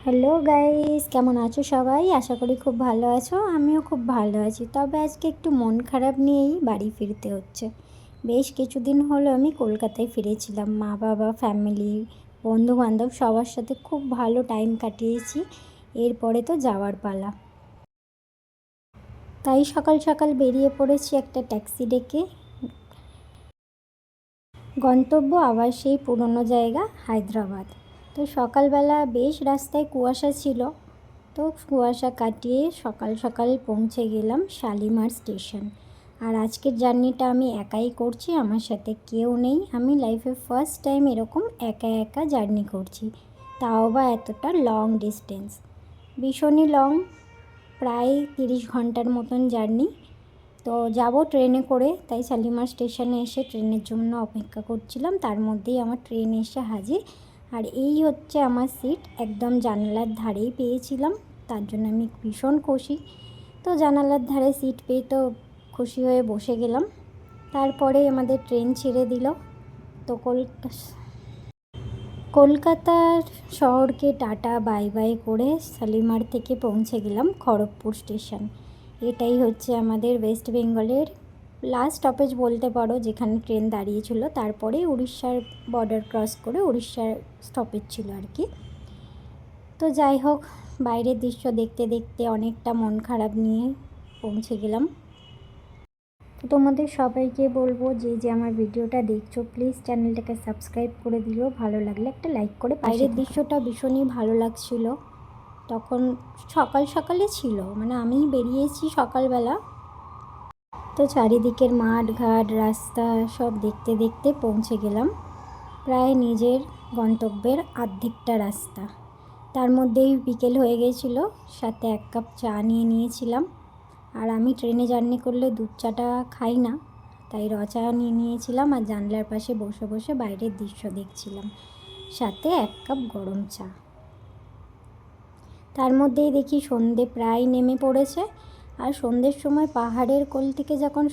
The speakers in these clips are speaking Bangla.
হ্যালো গাইস, কেমন আছো সবাই? আশা করি খুব ভালো আছো। আমিও খুব ভালো আছি। তবে আজকে একটু মন খারাপ নিয়েই বাড়ি ফিরতে হচ্ছে। বেশ কিছুদিন হলো আমি কলকাতায় ফিরেছিলাম। মা বাবা, ফ্যামিলি, বন্ধুবান্ধব সবার সাথে খুব ভালো টাইম কাটিয়েছি। এরপরে তো যাওয়ার পালা। তাই সকাল সকাল বেরিয়ে পড়েছি একটা ট্যাক্সি ডেকে। গন্তব্য আবার সেই পুরনো জায়গা হায়দ্রাবাদ। তো সকালবেলা বেশ রাস্তায় কুয়াশা ছিল। তো কুয়াশা কাটিয়ে সকাল সকাল পৌঁছে গেলাম শালিমার স্টেশন। আর আজকের জার্নিটা আমি একাই করছি, আমার সাথে কেউ নেই। আমি লাইফে ফার্স্ট টাইম এরকম একা একা জার্নি করছি, তাও বা এতটা লং ডিস্টেন্স। ভীষণই লং, প্রায় 30 ঘন্টার মতন জার্নি। তো যাব ট্রেনে করে, তাই শালিমার স্টেশনে এসে ট্রেনের জন্য অপেক্ষা করছিলাম। তার মধ্যেই আমার ট্রেন এসে হাজির। আর এই হচ্ছে আমার সিট, একদম জানালার ধারেই পেয়েছিলাম, তার জন্য আমি ভীষণ খুশি। তো জানালার ধারে সিট পেয়ে তো খুশি হয়ে বসে গেলাম। তারপরে আমাদের ট্রেন ছেড়ে দিল। তো কলকাতার শহরকে টাটা বাই বাই করে শালিমার থেকে পৌঁছে গেলাম খড়গপুর স্টেশন। এটাই হচ্ছে আমাদের ওয়েস্ট বেঙ্গলের লাস্ট স্টপেজ বলতে পারো, যেখানে ট্রেন দাঁড়িয়েছিল। তারপরে উড়িষ্যার বর্ডার ক্রস করে উড়িষ্যার স্টপেজ ছিল আর কি। তো যাই হোক, বাইরের দৃশ্য দেখতে দেখতে অনেকটা মন খারাপ নিয়ে পৌঁছে গেলাম। তো তোমাদের সবাইকে বলবো, যে আমার ভিডিওটা দেখছো প্লিজ চ্যানেলটাকে সাবস্ক্রাইব করে দিও, ভালো লাগলে একটা লাইক করে। বাইরের দৃশ্যটা ভীষণই ভালো লাগছিল। তখন সকাল সকালে ছিল, মানে আমি বেরিয়েছি সকালবেলা। তো চারিদিকের মাঠ ঘাট রাস্তা সব দেখতে দেখতে পৌঁছে গেলাম প্রায় নিজের গন্তব্যের অর্ধেকটা রাস্তা। তার মধ্যেই বিকেল হয়ে গেছিলো, সাথে 1 কাপ চা নিয়ে নিয়েছিলাম। আর আমি ট্রেনে জার্নি করলে দুধ চাটা খাই না, তাই র চা নিয়ে নিয়েছিলাম। আর জানলার পাশে বসে বসে বাইরের দৃশ্য দেখছিলাম, সাথে 1 কাপ গরম চা। তার মধ্যেই দেখি সন্ধে প্রায় নেমে পড়েছে। আর সন্ধ্যের সময় পাহাড়ের কোল থেকে যখন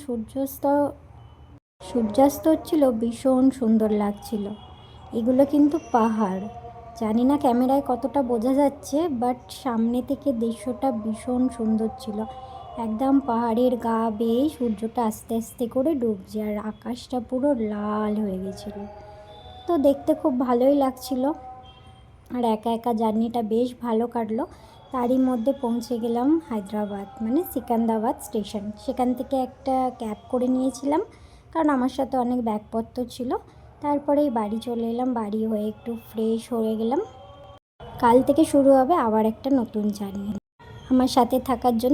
সূর্যাস্ত হচ্ছিল, ভীষণ সুন্দর লাগছিল। এগুলো কিন্তু পাহাড়, জানি না ক্যামেরায় কতটা বোঝা যাচ্ছে, বাট সামনে থেকে দৃশ্যটা ভীষণ সুন্দর ছিল। একদম পাহাড়ের গা বেয়ে সূর্যটা আস্তে আস্তে করে ডুবছে, আর আকাশটা পুরো লাল হয়ে গেছিল। তো দেখতে খুব ভালোই লাগছিল। আর একা একা জার্নিটা বেশ ভালো কাটলো। তারই মধ্যে পৌঁছে গেলাম হায়দ্রাবাদ, মানে সিকান্দ্রাবাদ স্টেশন। সেখান থেকে একটা ক্যাব করে নিয়েছিলাম, কারণ আমার সাথে অনেক ব্যাগপত্র ছিল। তারপরেই বাড়ি চলে এলাম। বাড়ি হয়ে একটু ফ্রেশ হয়ে গেলাম। কাল থেকে শুরু হবে আবার একটা নতুন জার্নি। আমার সাথে থাকার জন্য